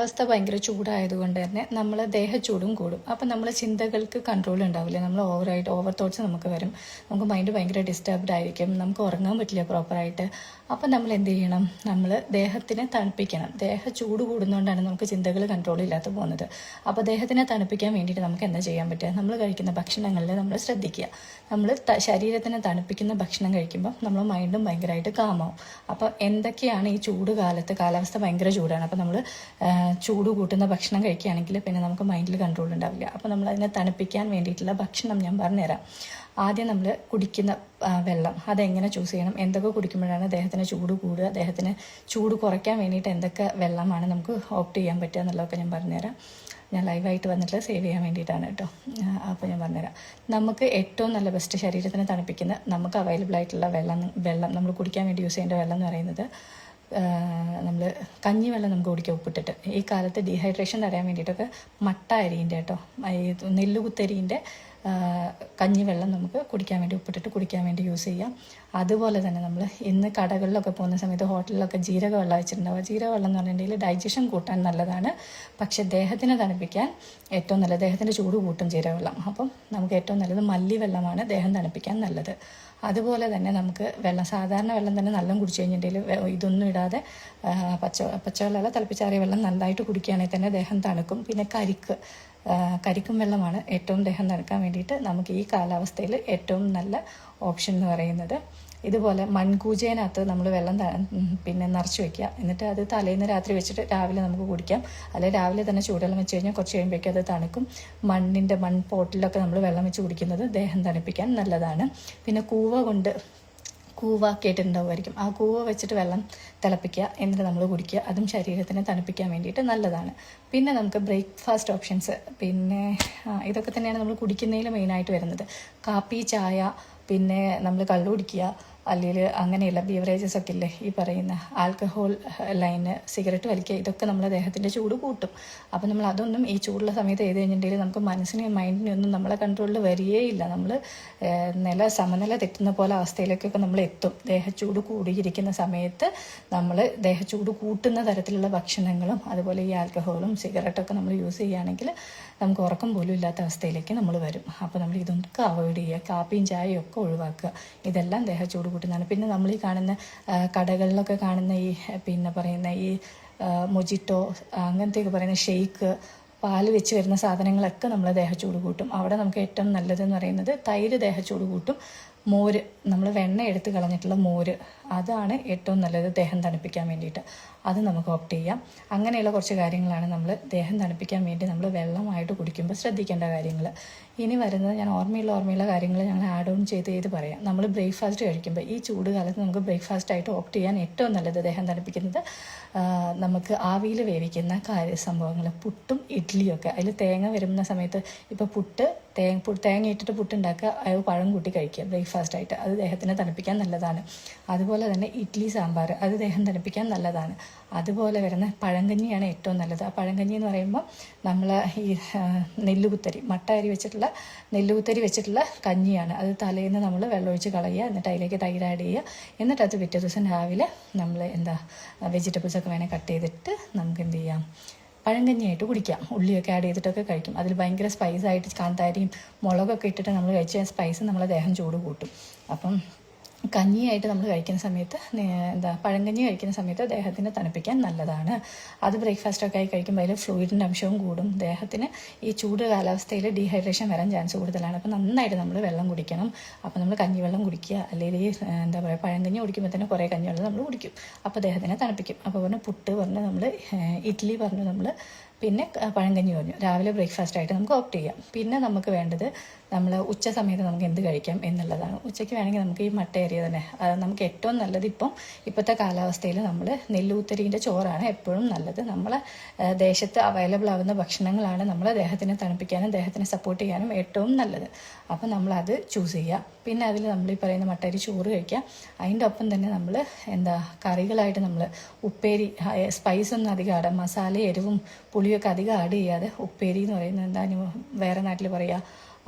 കാലാവസ്ഥ ഭയങ്കര ചൂടായതുകൊണ്ട് തന്നെ നമ്മൾ ദേഹച്ചൂടും കൂടും. അപ്പം നമ്മൾ ചിന്തകൾക്ക് കൺട്രോൾ ഉണ്ടാവില്ല. നമ്മൾ ഓവർ തോട്ട്സ് നമുക്ക് വരും. നമുക്ക് മൈൻഡ് ഭയങ്കര ഡിസ്റ്റർബ്ഡ് ആയിരിക്കും. നമുക്ക് ഉറങ്ങാൻ പറ്റില്ല പ്രോപ്പറായിട്ട്. അപ്പം നമ്മൾ എന്ത് ചെയ്യണം? നമ്മൾ ദേഹത്തിനെ തണുപ്പിക്കണം. ചൂട് കൂടുന്നതുകൊണ്ടാണ് നമുക്ക് ചിന്തകൾ കൺട്രോൾ ഇല്ലാതെ പോകുന്നത്. അപ്പോൾ ദേഹത്തിനെ തണുപ്പിക്കാൻ വേണ്ടിയിട്ട് നമുക്ക് എന്താ ചെയ്യാൻ പറ്റുക? നമ്മൾ കഴിക്കുന്ന ഭക്ഷണങ്ങളിൽ നമ്മൾ ശ്രദ്ധിക്കുക. നമ്മൾ ശരീരത്തിനെ തണുപ്പിക്കുന്ന ഭക്ഷണം കഴിക്കുമ്പോൾ നമ്മൾ മൈൻഡും ഭയങ്കരമായിട്ട് കാമാവും. അപ്പോൾ എന്തൊക്കെയാണ് ഈ ചൂട് കാലത്ത്, കാലാവസ്ഥ ഭയങ്കര ചൂടാണ്, അപ്പോൾ നമ്മൾ ചൂട് കൂട്ടുന്ന ഭക്ഷണം കഴിക്കുകയാണെങ്കിൽ പിന്നെ നമുക്ക് മൈൻഡിൽ കൺട്രോൾ ഉണ്ടാവില്ല. അപ്പോൾ നമ്മൾ അതിനെ തണുപ്പിക്കാൻ വേണ്ടിയിട്ടുള്ള ഭക്ഷണം ഞാൻ പറഞ്ഞുതരാം. ആദ്യം നമ്മൾ കുടിക്കുന്ന വെള്ളം അതെങ്ങനെ ചൂസ് ചെയ്യണം, എന്തൊക്കെ കുടിക്കുമ്പോഴാണ് ദേഹത്തിന് ചൂട് കൂടുക, ദേഹത്തിന് ചൂട് കുറയ്ക്കാൻ വേണ്ടിയിട്ട് എന്തൊക്കെ വെള്ളമാണ് നമുക്ക് ഓപ്റ്റ് ചെയ്യാൻ പറ്റുക എന്നുള്ളതൊക്കെ ഞാൻ പറഞ്ഞുതരാം. ഞാൻ ലൈവായിട്ട് വന്നിട്ട് സേവ് ചെയ്യാൻ വേണ്ടിയിട്ടാണ് കേട്ടോ. അപ്പോൾ ഞാൻ പറഞ്ഞുതരാം. നമുക്ക് ഏറ്റവും നല്ല ബെസ്റ്റ് ശരീരത്തിനെ തണുപ്പിക്കുന്ന നമുക്ക് അവൈലബിൾ ആയിട്ടുള്ള വെള്ളം നമ്മൾ കുടിക്കാൻ വേണ്ടി യൂസ് ചെയ്യേണ്ട വെള്ളം എന്ന് പറയുന്നത് നമ്മൾ കഞ്ഞിവെള്ളം നമുക്ക് കുടിക്കുക ഉപ്പിട്ടിട്ട്. ഈ കാലത്ത് ഡീഹൈഡ്രേഷൻ തടയാൻ വേണ്ടിയിട്ടൊക്കെ മട്ട അരിൻ്റെ കേട്ടോ, ഈ നെല്ലുകുത്തരീൻ്റെ കഞ്ഞിവെള്ളം നമുക്ക് കുടിക്കാൻ വേണ്ടി ഉപ്പിട്ടിട്ട് കുടിക്കാൻ വേണ്ടി യൂസ് ചെയ്യാം. അതുപോലെ തന്നെ നമ്മൾ ഇന്ന് കടകളിലൊക്കെ പോകുന്ന സമയത്ത് ഹോട്ടലിലൊക്കെ ജീരകവെള്ളം വെച്ചിട്ടുണ്ടാവുക. ജീരകവെള്ളം എന്ന് പറഞ്ഞിട്ടുണ്ടെങ്കിൽ ഡൈജഷൻ കൂട്ടാൻ നല്ലതാണ്, പക്ഷെ ദേഹത്തിനെ തണുപ്പിക്കാൻ ഏറ്റവും നല്ലത്, ദേഹത്തിൻ്റെ ചൂട് കൂട്ടും ജീരകവെള്ളം. അപ്പം നമുക്ക് ഏറ്റവും നല്ലത് മല്ലി വെള്ളമാണ് ദേഹം തണുപ്പിക്കാൻ നല്ലത്. അതുപോലെ തന്നെ നമുക്ക് സാധാരണ വെള്ളം തന്നെ നല്ല കുടിച്ചു കഴിഞ്ഞിട്ടുണ്ടെങ്കിൽ ഇതൊന്നും ഇടാതെ പച്ചവെള്ളമല്ല തിളപ്പിച്ചാറിയ വെള്ളം നന്നായിട്ട് കുടിക്കുകയാണെങ്കിൽ തന്നെ ദേഹം തണുക്കും. പിന്നെ കരിക്കും വെള്ളമാണ് ഏറ്റവും ദേഹം തണുക്കാൻ വേണ്ടിയിട്ട് നമുക്ക് ഈ കാലാവസ്ഥയിൽ ഏറ്റവും നല്ല ഓപ്ഷൻ എന്ന് പറയുന്നത്. ഇതുപോലെ മൺകൂജേനകത്ത് നമ്മൾ വെള്ളം പിന്നെ നിറച്ച് വെക്കുക. എന്നിട്ട് അത് തലേന്ന് രാത്രി വെച്ചിട്ട് രാവിലെ നമുക്ക് കുടിക്കാം. അല്ലെങ്കിൽ രാവിലെ തന്നെ ചൂടുവെള്ളം വെച്ച് കഴിഞ്ഞാൽ കുറച്ച് കഴിയുമ്പോഴേക്കും അത് തണുക്കും. മൺപോട്ടിലൊക്കെ നമ്മൾ വെള്ളം വെച്ച് കുടിക്കുന്നത് ദേഹം തണുപ്പിക്കാൻ നല്ലതാണ്. പിന്നെ കൂവ കേട്ടിട്ടുണ്ടാവുമായിരിക്കും. ആ കൂവ വെച്ചിട്ട് വെള്ളം തിളപ്പിക്കുക, എന്നിട്ട് നമ്മൾ കുടിക്കുക. അതും ശരീരത്തിനെ തണുപ്പിക്കാൻ വേണ്ടിയിട്ട് നല്ലതാണ്. പിന്നെ നമുക്ക് ബ്രേക്ക്ഫാസ്റ്റ് ഓപ്ഷൻസ്, പിന്നെ ഇതൊക്കെ തന്നെയാണ് നമ്മൾ കുടിക്കുന്നതിൽ മെയിനായിട്ട് വരുന്നത്. കാപ്പി, ചായ, പിന്നെ നമ്മൾ കള്ളു കുടിക്കുക, അല്ലെങ്കിൽ അങ്ങനെയുള്ള ബീവറേജസ് ഒക്കെ ഇല്ലേ, ഈ പറയുന്ന ആൽക്കഹോൾ ലൈന്, സിഗരറ്റ് വലിക്കുക, ഇതൊക്കെ നമ്മളെ ദേഹത്തിൻ്റെ ചൂട് കൂട്ടും. അപ്പം നമ്മൾ അതൊന്നും ഈ ചൂടുള്ള സമയത്ത് ചെയ്ത് കഴിഞ്ഞിട്ടുണ്ടെങ്കിൽ നമുക്ക് മനസ്സിനെയും മൈൻഡിനെയും ഒന്നും നമ്മളെ കൺട്രോളിൽ വരികയില്ല. നമ്മൾ സമനില തെറ്റുന്ന പോലെ അവസ്ഥയിലേക്കൊക്കെ നമ്മൾ എത്തും. ദേഹച്ചൂട് കൂടിയിരിക്കുന്ന സമയത്ത് നമ്മൾ ദേഹച്ചൂട് കൂട്ടുന്ന തരത്തിലുള്ള ഭക്ഷണങ്ങളും അതുപോലെ ഈ ആൽക്കഹോളും സിഗരറ്റൊക്കെ നമ്മൾ യൂസ് ചെയ്യുകയാണെങ്കിൽ നമുക്ക് ഉറക്കം പോലും ഇല്ലാത്ത അവസ്ഥയിലേക്ക് നമ്മൾ വരും. അപ്പോൾ നമ്മൾ ഇതൊക്കെ അവോയ്ഡ് ചെയ്യുക. കാപ്പിയും ചായയും ഒക്കെ ഒഴിവാക്കുക. ഇതെല്ലാം ദേഹച്ചൂട് കൂട്ടുന്നതാണ്. പിന്നെ നമ്മൾ ഈ കാണുന്ന കടകളിലൊക്കെ കാണുന്ന ഈ പിന്നെ പറയുന്ന ഈ മൊജിറ്റോ അങ്ങനത്തെയൊക്കെ പറയുന്ന ഷെയ്ക്ക്, പാല് വെച്ച് വരുന്ന സാധനങ്ങളൊക്കെ നമ്മളെ ദേഹച്ചൂട് കൂട്ടും. അവിടെ നമുക്ക് ഏറ്റവും നല്ലതെന്ന് പറയുന്നത് തൈര് ദേഹച്ചൂട് കൂട്ടും. മോര്, നമ്മൾ വെണ്ണ എടുത്ത് കളഞ്ഞിട്ടുള്ള മോര്, അതാണ് ഏറ്റവും നല്ലത് ദേഹം തണുപ്പിക്കാൻ വേണ്ടിയിട്ട്. അത് നമുക്ക് ഓപ്റ്റ് ചെയ്യാം. അങ്ങനെയുള്ള കുറച്ച് കാര്യങ്ങളാണ് നമ്മൾ ദേഹം തണുപ്പിക്കാൻ വേണ്ടി നമ്മൾ വെള്ളമായിട്ട് കുടിക്കുമ്പോൾ ശ്രദ്ധിക്കേണ്ട കാര്യങ്ങൾ. ഇനി വരുന്നത് ഞാൻ ഓർമ്മയുള്ള കാര്യങ്ങൾ ഞങ്ങൾ ആഡ് ഓൺ ചെയ്ത് പറയാം. നമ്മൾ ബ്രേക്ക്ഫാസ്റ്റ് കഴിക്കുമ്പോൾ ഈ ചൂട് കാലത്ത് നമുക്ക് ബ്രേക്ക്ഫാസ്റ്റായിട്ട് ഓപ്റ്റ് ചെയ്യാൻ ഏറ്റവും നല്ലത് ദേഹം തണുപ്പിക്കുന്നത് നമുക്ക് ആവിയിൽ വേവിക്കുന്ന സംഭവങ്ങൾ, പുട്ടും ഇഡ്ഡലിയും ഒക്കെ. അതിൽ തേങ്ങ വരുന്ന സമയത്ത് ഇപ്പോൾ തേങ്ങ ഇട്ടിട്ട് പുട്ടുണ്ടാക്കുക, അത് പഴം കൂട്ടി കഴിക്കുക ബ്രേക്ക്ഫാസ്റ്റായിട്ട്. അത് ദേഹത്തിനെ തണുപ്പിക്കാൻ നല്ലതാണ്. അതുപോലെ തന്നെ ഇഡ്ഡലി, സാമ്പാർ, അത് ദേഹം തണുപ്പിക്കാൻ നല്ലതാണ്. അതുപോലെ വരുന്ന പഴങ്കഞ്ഞിയാണ് ഏറ്റവും നല്ലത്. ആ പഴങ്കഞ്ഞി എന്ന് പറയുമ്പോൾ നമ്മൾ ഈ നെല്ലുകുത്തരി, മട്ട അരി വെച്ചിട്ടുള്ള നെല്ലുകുത്തരി വെച്ചിട്ടുള്ള കഞ്ഞിയാണ്. അത് തലേന്ന് നമ്മൾ വെള്ളമൊഴിച്ച് കളയുക, എന്നിട്ട് അതിലേക്ക് തൈര് ആഡ് ചെയ്യുക. എന്നിട്ട് അത് പിറ്റേ ദിവസം രാവിലെ നമ്മൾ വെജിറ്റബിൾസൊക്കെ വേണേൽ കട്ട് ചെയ്തിട്ട് നമുക്ക് എന്ത് ചെയ്യാം, പഴങ്കഞ്ഞിയായിട്ട് കുടിക്കാം. ഉള്ളിയൊക്കെ ആഡ് ചെയ്തിട്ടൊക്കെ കഴിക്കും. അതിൽ ഭയങ്കര സ്പൈസായിട്ട് കാന്താരിയും മുളകൊക്കെ ഇട്ടിട്ട് നമ്മൾ കഴിച്ച സ്പൈസ് നമ്മളെ ദേഹം ചൂട് കൂട്ടും. അപ്പം കഞ്ഞിയായിട്ട് നമ്മൾ കഴിക്കുന്ന സമയത്ത് പഴങ്കഞ്ഞി കഴിക്കുന്ന സമയത്ത് ദേഹത്തിനെ തണുപ്പിക്കാൻ നല്ലതാണ്. അത് ബ്രേക്ക്ഫാസ്റ്റൊക്കെ ആയി കഴിക്കുമ്പോൾ അതിൽ ഫ്ലൂയിഡിൻ്റെ അംശവും കൂടും. ദേഹത്തിന് ഈ ചൂട് കാലാവസ്ഥയിൽ ഡീഹൈഡ്രേഷൻ വരാൻ ചാൻസ് കൂടുതലാണ്. അപ്പോൾ നന്നായിട്ട് നമ്മൾ വെള്ളം കുടിക്കണം. അപ്പോൾ നമ്മൾ കഞ്ഞിവെള്ളം കുടിക്കുക, അല്ലെങ്കിൽ പഴങ്കഞ്ഞി കുടിക്കുമ്പോൾ തന്നെ കുറേ കഞ്ഞിവെള്ളം നമ്മൾ കുടിക്കും. അപ്പോൾ ദേഹത്തിനെ തണുപ്പിക്കും. അപ്പോൾ പുട്ട് പറഞ്ഞു, നമ്മൾ ഇഡ്ഡലി പറഞ്ഞു, നമ്മൾ പിന്നെ പഴങ്കഞ്ഞി പറഞ്ഞു. രാവിലെ ബ്രേക്ക്ഫാസ്റ്റായിട്ട് നമുക്ക് ഓപ്റ്റ് ചെയ്യാം. പിന്നെ നമുക്ക് വേണ്ടത് നമ്മൾ ഉച്ച സമയത്ത് നമുക്ക് എന്ത് കഴിക്കാം എന്നുള്ളതാണ്. ഉച്ചയ്ക്ക് വേണമെങ്കിൽ നമുക്ക് ഈ മട്ട ഏരിയ തന്നെ നമുക്ക് ഏറ്റവും നല്ലത്. ഇപ്പോഴത്തെ കാലാവസ്ഥയിൽ നമ്മൾ നെല്ലുകുത്തരീൻ്റെ ചോറാണ് എപ്പോഴും നല്ലത്. നമ്മളെ ദേശത്ത് അവൈലബിൾ ആവുന്ന ഭക്ഷണങ്ങളാണ് നമ്മളെ ദേഹത്തിനെ തണുപ്പിക്കാനും ദേഹത്തിനെ സപ്പോർട്ട് ചെയ്യാനും ഏറ്റവും നല്ലത്. അപ്പോൾ നമ്മളത് ചൂസ് ചെയ്യുക. പിന്നെ അതിൽ നമ്മൾ ഈ പറയുന്ന മട്ടരി ചോറ് കഴിക്കുക. അതിൻ്റെ ഒപ്പം തന്നെ നമ്മൾ കറികളായിട്ട് നമ്മൾ ഉപ്പേരി, സ്പൈസൊന്നും അധികം മസാല, എരിവും പുളിയൊക്കെ അധികം ആഡ് ചെയ്യാതെ ഉപ്പേരി എന്ന് പറയുന്നത് വേറെ നാട്ടിൽ പറയുക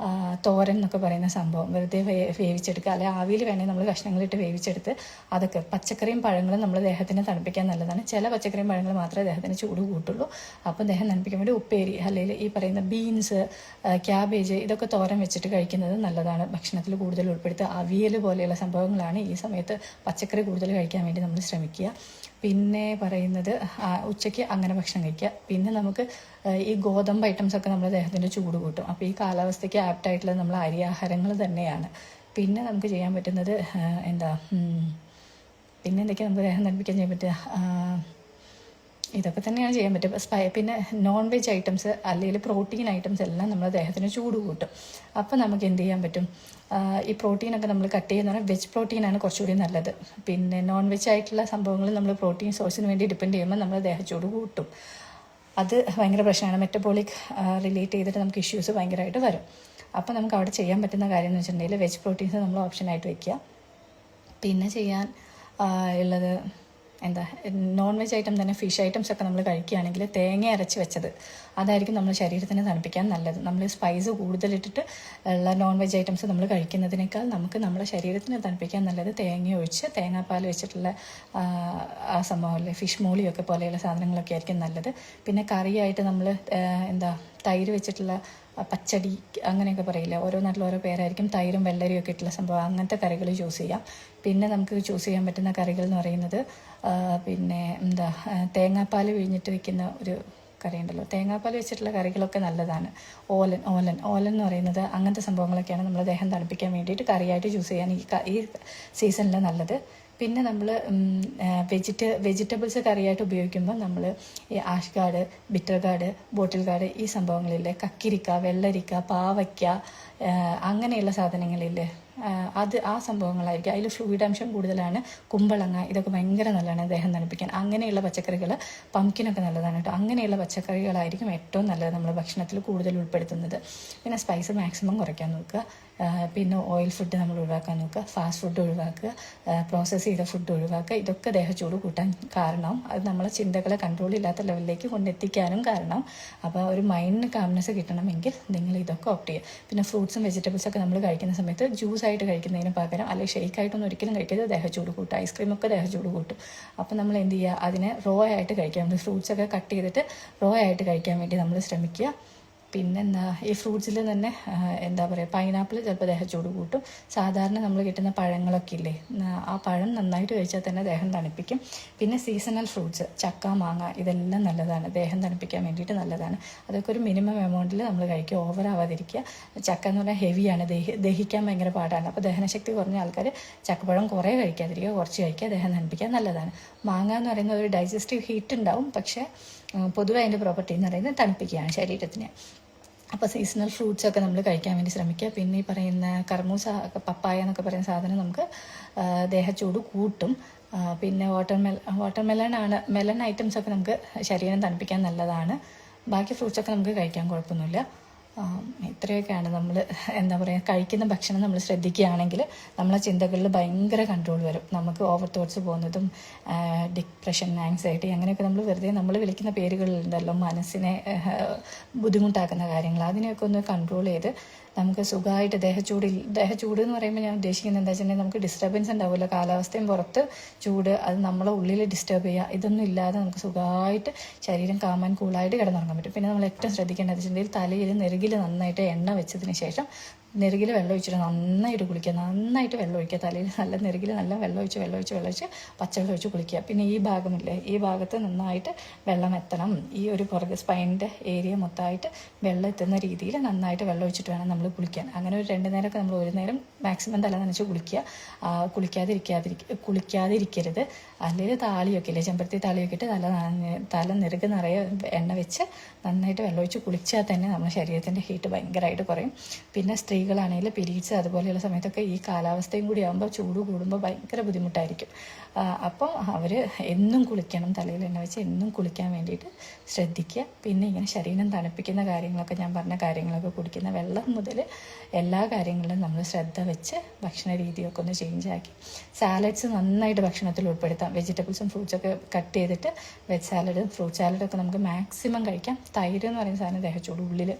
തോരൻ എന്നൊക്കെ പറയുന്ന സംഭവം വെറുതെ വേവിച്ചെടുക്കുക, അല്ലെങ്കിൽ ആവിയിൽ വേണമെങ്കിൽ നമ്മൾ കഷ്ണങ്ങളിട്ട് വേവിച്ചെടുത്ത് അതൊക്കെ പച്ചക്കറിയും പഴങ്ങളും നമ്മൾ ദേഹത്തിന് തണുപ്പിക്കാൻ നല്ലതാണ്. ചില പച്ചക്കറിയും പഴങ്ങൾ മാത്രമേ ദേഹത്തിന് ചൂട് കൂട്ടുള്ളൂ. അപ്പം ദേഹം തണുപ്പിക്കാൻ വേണ്ടി ഉപ്പേരി അല്ലെങ്കിൽ ഈ പറയുന്ന ബീൻസ്, ക്യാബേജ് ഇതൊക്കെ തോരൻ വെച്ചിട്ട് കഴിക്കുന്നത് നല്ലതാണ്. ഭക്ഷണത്തിൽ കൂടുതൽ ഉൾപ്പെടുത്തുക. അവിയൽ പോലെയുള്ള സംഭവങ്ങളാണ് ഈ സമയത്ത് പച്ചക്കറി കൂടുതൽ കഴിക്കാൻ വേണ്ടി നമ്മൾ ശ്രമിക്കുക. പിന്നെ പറയുന്നത് ഉച്ചയ്ക്ക് അങ്ങനെ ഭക്ഷണം കഴിക്കുക. പിന്നെ നമുക്ക് ഈ ഗോതമ്പ് ഐറ്റംസൊക്കെ നമ്മുടെ ദേഹത്തിൻ്റെ ചൂട് കൂട്ടും. അപ്പോൾ ഈ കാലാവസ്ഥയ്ക്ക് ആപ്റ്റായിട്ടുള്ളത് നമ്മൾ അരിയാഹാരങ്ങൾ തന്നെയാണ്. പിന്നെ നമുക്ക് ചെയ്യാൻ പറ്റുന്നത് പിന്നെ എന്തൊക്കെയാണ് നമുക്ക് ദേഹം തണുപ്പിക്കാൻ ചെയ്യാൻ പറ്റുക? ഇതൊക്കെ തന്നെയാണ് ചെയ്യാൻ പറ്റുക. പിന്നെ നോൺ വെജ് ഐറ്റംസ് അല്ലെങ്കിൽ പ്രോട്ടീൻ ഐറ്റംസ് എല്ലാം നമ്മുടെ ദേഹത്തിന് ചൂട് കൂട്ടും. അപ്പോൾ നമുക്ക് എന്ത് ചെയ്യാൻ പറ്റും? ഈ പ്രോട്ടീനൊക്കെ നമ്മൾ കട്ട് ചെയ്യുന്ന വെജ് പ്രോട്ടീനാണ് കുറച്ചുകൂടി നല്ലത്. പിന്നെ നോൺ വെജ് ആയിട്ടുള്ള സംഭവങ്ങൾ നമ്മൾ പ്രോട്ടീൻ സോഴ്സിന് വേണ്ടി ഡിപ്പെൻഡ് ചെയ്യുമ്പോൾ നമ്മൾ ദേഹച്ചൂട് കൂട്ടും. അത് ഭയങ്കര പ്രശ്നമാണ്. മെറ്റബോളിക് റിലേറ്റ് ചെയ്തിട്ട് നമുക്ക് ഇഷ്യൂസ് ഭയങ്കരമായിട്ട് വരും. അപ്പോൾ നമുക്ക് അവിടെ ചെയ്യാൻ പറ്റുന്ന കാര്യം എന്ന് വെച്ചിട്ടുണ്ടെങ്കിൽ വെജ് പ്രോട്ടീൻസ് നമ്മൾ ഓപ്ഷനായിട്ട് വയ്ക്കുക. പിന്നെ ചെയ്യാൻ ഉള്ളത് നോൺ വെജ് ഐറ്റം തന്നെ ഫിഷ് ഐറ്റംസ് ഒക്കെ നമ്മൾ കഴിക്കുകയാണെങ്കിൽ തേങ്ങ അരച്ച് വെച്ചത് അതായിരിക്കും നമ്മൾ ശരീരത്തിന് തണുപ്പിക്കാൻ നല്ലത്. നമ്മൾ സ്പൈസ് കൂടുതലിട്ടിട്ട് ഉള്ള നോൺ വെജ് ഐറ്റംസ് നമ്മൾ കഴിക്കുന്നതിനേക്കാൾ നമുക്ക് നമ്മുടെ ശരീരത്തിന് തണുപ്പിക്കാൻ നല്ലത് തേങ്ങ ഒഴിച്ച് തേങ്ങാപ്പാൽ വെച്ചിട്ടുള്ള ആ സംഭവമല്ലേ ഫിഷ് മോളിയൊക്കെ പോലെയുള്ള സാധനങ്ങളൊക്കെ ആയിരിക്കും നല്ലത്. പിന്നെ കറിയായിട്ട് നമ്മൾ തൈര് വെച്ചിട്ടുള്ള പച്ചടി അങ്ങനെയൊക്കെ പറയില്ല, ഓരോ നാട്ടിലും ഓരോ പേരായിരിക്കും. തൈരും വെള്ളരിയും ഒക്കെ ഇട്ടുള്ള സംഭവം, അങ്ങനത്തെ കറികൾ ചൂസ് ചെയ്യാം. പിന്നെ നമുക്ക് ചൂസ് ചെയ്യാൻ പറ്റുന്ന കറികൾ എന്ന് പറയുന്നത് പിന്നെ തേങ്ങാപ്പാൽ പിഴിഞ്ഞിട്ട് വെക്കുന്ന ഒരു കറി ഉണ്ടല്ലോ, തേങ്ങാപ്പാൽ വെച്ചിട്ടുള്ള കറികളൊക്കെ നല്ലതാണ്. ഓലൻ എന്ന് പറയുന്നത് അങ്ങനത്തെ സംഭവങ്ങളൊക്കെയാണ് നമ്മൾ ദേഹം തണുപ്പിക്കാൻ വേണ്ടിയിട്ട് കറിയായിട്ട് ചൂസ് ചെയ്യാൻ ഈ സീസണിൽ നല്ലത്. പിന്നെ നമ്മൾ വെജിറ്റബിൾസ് കറിയായിട്ട് ഉപയോഗിക്കുമ്പോൾ നമ്മൾ ഈ ആഷ് ഗാർഡ്, ബിറ്റർ ഗാർഡ്, ബോട്ടിൽ ഗാർഡ് ഈ സംഭവങ്ങളില്ലേ, കക്കിരിക്ക, വെള്ളരിക്ക, പാവയ്ക്ക അങ്ങനെയുള്ള സാധനങ്ങളില്ലേ, ആ സംഭവങ്ങളായിരിക്കും. അതിൽ ഫ്ലൂയിഡ് അംശം കൂടുതലാണ്. കുമ്പളങ്ങ ഇതൊക്കെ ഭയങ്കര നല്ലതാണ് ദേഹം തണുപ്പിക്കാൻ. അങ്ങനെയുള്ള പച്ചക്കറികൾ, പംകിനൊക്കെ നല്ലതാണ് കേട്ടോ. അങ്ങനെയുള്ള പച്ചക്കറികളായിരിക്കും ഏറ്റവും നല്ലത് നമ്മൾ ഭക്ഷണത്തിൽ കൂടുതൽ ഉൾപ്പെടുത്തുന്നത്. പിന്നെ സ്പൈസ് മാക്സിമം കുറയ്ക്കാൻ നോക്കുക. പിന്നെ ഓയിൽ ഫുഡ് നമ്മൾ ഒഴിവാക്കാൻ നോക്കുക. ഫാസ്റ്റ് ഫുഡ് ഒഴിവാക്കുക. പ്രോസസ്സ് ചെയ്ത ഫുഡ് ഒഴിവാക്കുക. ഇതൊക്കെ ദേഹച്ചൂട് കൂട്ടാൻ കാരണം അത് നമ്മളെ ചിന്തകളെ കൺട്രോൾ ഇല്ലാത്ത ലെവലിലേക്ക് കൊണ്ടെത്തിക്കാനും കാരണം. അപ്പോൾ ഒരു മൈൻഡിന് കാംനെസ് കിട്ടണമെങ്കിൽ നിങ്ങൾ ഇതൊക്കെ ഓപ്റ്റ് ചെയ്യുക. പിന്നെ ഫ്രൂട്ട്സും വെജിറ്റബിൾസൊക്കെ നമ്മൾ കഴിക്കുന്ന സമയത്ത് ജ്യൂസ് ആയിട്ട് കഴിക്കുന്നതിന് പകരം അല്ലെങ്കിൽ ഷെയ്ക്കായിട്ടൊന്നും ഒരിക്കലും കഴിക്കരുത്. ദേഹച്ചൂട് കൂട്ടും. ഐസ്ക്രീമൊക്കെ ദേഹച്ചൂട് കൂട്ടും. അപ്പോൾ നമ്മൾ എന്ത് ചെയ്യുക, അതിനെ റോ ആയിട്ട് കഴിക്കാൻ വേണ്ടി ഫ്രൂട്ട്സൊക്കെ കട്ട് ചെയ്തിട്ട് റോ ആയിട്ട് കഴിക്കാൻ വേണ്ടി നമ്മൾ ശ്രമിക്കുക. പിന്നെന്താ ഈ ഫ്രൂട്ട്സിൽ തന്നെ പൈനാപ്പിൾ ചിലപ്പോൾ ദേഹച്ചൂട് കൂട്ടും. സാധാരണ നമ്മൾ കിട്ടുന്ന പഴങ്ങളൊക്കെ ഇല്ലേ, ആ പഴം നന്നായിട്ട് കഴിച്ചാൽ തന്നെ ദേഹം തണുപ്പിക്കും. പിന്നെ സീസണൽ ഫ്രൂട്ട്സ്, ചക്ക, മാങ്ങ ഇതെല്ലാം നല്ലതാണ്, ദേഹം തണുപ്പിക്കാൻ വേണ്ടിയിട്ട് നല്ലതാണ്. അതൊക്കെ ഒരു മിനിമം എമൗണ്ടിൽ നമ്മൾ കഴിക്കുക, ഓവറാവാതിരിക്കുക. ചക്ക എന്ന് പറഞ്ഞാൽ ഹെവിയാണ്, ദഹിക്കാൻ ഭയങ്കര പാടാണ്. അപ്പോൾ ദഹനശക്തി കുറഞ്ഞ ആൾക്കാർ ചക്കപ്പഴം കുറേ കഴിക്കാതിരിക്കുക, കുറച്ച് കഴിക്കുക, ദേഹം തണുപ്പിക്കാൻ നല്ലതാണ്. മാങ്ങ എന്ന് പറയുന്നത് ഒരു ഡൈജസ്റ്റീവ് ഹീറ്റ് ഉണ്ടാവും, പക്ഷേ പൊതുവെ അതിൻ്റെ പ്രോപ്പർട്ടി എന്ന് പറയുന്നത് തണുപ്പിക്കുകയാണ് ശരീരത്തിന്. അപ്പോൾ സീസണൽ ഫ്രൂട്ട്സൊക്കെ നമ്മൾ കഴിക്കാൻ വേണ്ടി ശ്രമിക്കുക. പിന്നെ ഈ പറയുന്ന കർമൂസ, പപ്പായ എന്നൊക്കെ പറയുന്ന സാധനം നമുക്ക് ദേഹച്ചൂട് കൂട്ടും. പിന്നെ മെലൺ ഐറ്റംസൊക്കെ നമുക്ക് ശരീരം തണുപ്പിക്കാൻ നല്ലതാണ്. ബാക്കി ഫ്രൂട്ട്സൊക്കെ നമുക്ക് കഴിക്കാൻ കുഴപ്പമൊന്നുമില്ല. ഇത്രയൊക്കെയാണ് നമ്മൾ കഴിക്കുന്ന ഭക്ഷണം നമ്മൾ ശ്രദ്ധിക്കുകയാണെങ്കിൽ നമ്മളെ ചിന്തകളിൽ ഭയങ്കര കൺട്രോൾ വരും. നമുക്ക് ഓവർ തോട്ട്സ് പോകുന്നതും ഡിപ്രഷൻ, ആങ്സൈറ്റി അങ്ങനെയൊക്കെ നമ്മൾ വിളിക്കുന്ന പേരുകളുണ്ടല്ലോ, മനസ്സിനെ ബുദ്ധിമുട്ടാക്കുന്ന കാര്യങ്ങൾ, അതിനെയൊക്കെ ഒന്ന് കൺട്രോൾ ചെയ്ത് നമുക്ക് സുഖമായിട്ട് ദേഹച്ചൂട് എന്ന് പറയുമ്പോൾ ഞാൻ ഉദ്ദേശിക്കുന്നത് എന്താ വെച്ചിട്ടുണ്ടെങ്കിൽ നമുക്ക് ഡിസ്റ്റർബൻസ് ഉണ്ടാവില്ല. കാലാവസ്ഥയും പുറത്ത് ചൂട്, അത് നമ്മളെ ഉള്ളിൽ ഡിസ്റ്റർബ് ചെയ്യുക, ഇതൊന്നും ഇല്ലാതെ നമുക്ക് സുഖമായിട്ട് ശരീരം കാമാൻ കൂളായിട്ട് കിടന്നുറങ്ങാൻ പറ്റും. പിന്നെ നമ്മൾ ഏറ്റവും ശ്രദ്ധിക്കേണ്ടത് വെച്ചിട്ടുണ്ടെങ്കിൽ തലയിൽ നെറുകിൽ നന്നായിട്ട് എണ്ണ വെച്ചതിന് ശേഷം നെറുകിൽ വെള്ളം ഒഴിച്ചിട്ട് നന്നായിട്ട് കുളിക്കുക. നന്നായിട്ട് വെള്ളം ഒഴിക്കുക. തലയിൽ നല്ല നെറുകിൽ നല്ല വെള്ളം ഒഴിച്ച് പച്ചവെള്ളം ഒഴിച്ച് കുളിക്കുക. പിന്നെ ഈ ഭാഗമില്ലേ, ഈ ഭാഗത്ത് നന്നായിട്ട് വെള്ളം എത്തണം. ഈ ഒരു പുറകെ സ്പൈനിൻ്റെ ഏരിയ മൊത്തമായിട്ട് വെള്ളം എത്തുന്ന രീതിയിൽ നന്നായിട്ട് വെള്ളം ഒഴിച്ചിട്ട് വേണം നമ്മൾ കുളിക്കാൻ. അങ്ങനെ ഒരു 2 നേരമൊക്കെ നമ്മൾ ഒരു നേരം മാക്സിമം തല നനച്ച് കുളിക്കുക. കുളിക്കാതിരിക്കരുത്. അല്ലെങ്കിൽ താളിയൊക്കെ ഇല്ലേ, ചെമ്പരത്തി താളിയൊക്കെ ഇട്ട് തല നെറുക് നിറയെ എണ്ണ വെച്ച് നന്നായിട്ട് വെള്ളം ഒഴിച്ച് കുളിച്ചാൽ തന്നെ നമ്മുടെ ശരീരത്തിൻ്റെ ഹീറ്റ് ഭയങ്കരമായിട്ട് കുറയും. പിന്നെ സ്ത്രീകളാണെങ്കിൽ പീരീഡ്സ് അതുപോലെയുള്ള സമയത്തൊക്കെ ഈ കാലാവസ്ഥയും കൂടി ആകുമ്പോൾ ചൂട് കൂടുമ്പോൾ ഭയങ്കര ബുദ്ധിമുട്ടായിരിക്കും. അപ്പോൾ അവർ എന്നും കുളിക്കണം, തലയിൽ എണ്ണ വെച്ച് എന്നും കുളിക്കാൻ വേണ്ടിയിട്ട് ശ്രദ്ധിക്കുക. പിന്നെ ഇങ്ങനെ ശരീരം തണുപ്പിക്കുന്ന കാര്യങ്ങളൊക്കെ, ഞാൻ പറഞ്ഞ കാര്യങ്ങളൊക്കെ, കുടിക്കുന്ന വെള്ളം മുതൽ എല്ലാ കാര്യങ്ങളിലും നമ്മൾ ശ്രദ്ധ വെച്ച് ഭക്ഷണ രീതിയൊക്കെ ഒന്ന് ചേഞ്ച് ആക്കി സാലഡ്സ് നന്നായിട്ട് ഭക്ഷണത്തിൽ ഉൾപ്പെടുത്താം. വെജിറ്റബിൾസും ഫ്രൂട്ട്സൊക്കെ കട്ട് ചെയ്തിട്ട് വെജ് സാലഡ്, ഫ്രൂട്ട് സാലഡൊക്കെ നമുക്ക് മാക്സിമം കഴിക്കാം. തൈര് എന്ന് പറയുന്ന സാധനം ദേഹച്ചൂട്, ഉള്ളിൽ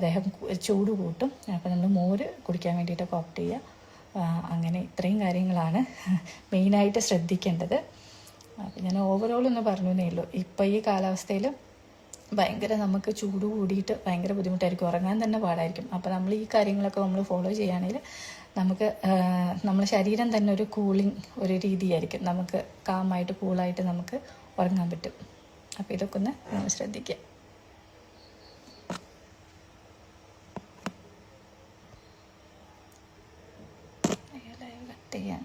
ദേഹം ചൂട് കൂട്ടും. അപ്പോൾ നമ്മൾ മോര് കുടിക്കാൻ വേണ്ടിയിട്ടൊക്കെ ഓപ്റ്റ് ചെയ്യുക. അങ്ങനെ ഇത്രയും കാര്യങ്ങളാണ് മെയിനായിട്ട് ശ്രദ്ധിക്കേണ്ടത്. അപ്പോൾ ഞാൻ ഓവറോൾ ഒന്ന് പറഞ്ഞേ ഉള്ളൂ. ഇപ്പോൾ ഈ കാലാവസ്ഥയിൽ ഭയങ്കര നമുക്ക് ചൂട് കൂടിയിട്ട് ഭയങ്കര ബുദ്ധിമുട്ടായിരിക്കും, ഉറങ്ങാൻ തന്നെ പാടായിരിക്കും. അപ്പോൾ നമ്മൾ ഈ കാര്യങ്ങളൊക്കെ നമ്മൾ ഫോളോ ചെയ്യുകയാണെങ്കിൽ നമുക്ക് നമ്മുടെ ശരീരം തന്നെ ഒരു കൂളിംഗ് ഒരു രീതിയായിരിക്കും, നമുക്ക് കാമായിട്ട് കൂളായിട്ട് നമുക്ക് ഉറങ്ങാൻ പറ്റും. അപ്പോൾ ഇതൊക്കെ ഒന്ന് നമ്മൾ ശ്രദ്ധിക്കുക. കട്ട് ചെയ്യാൻ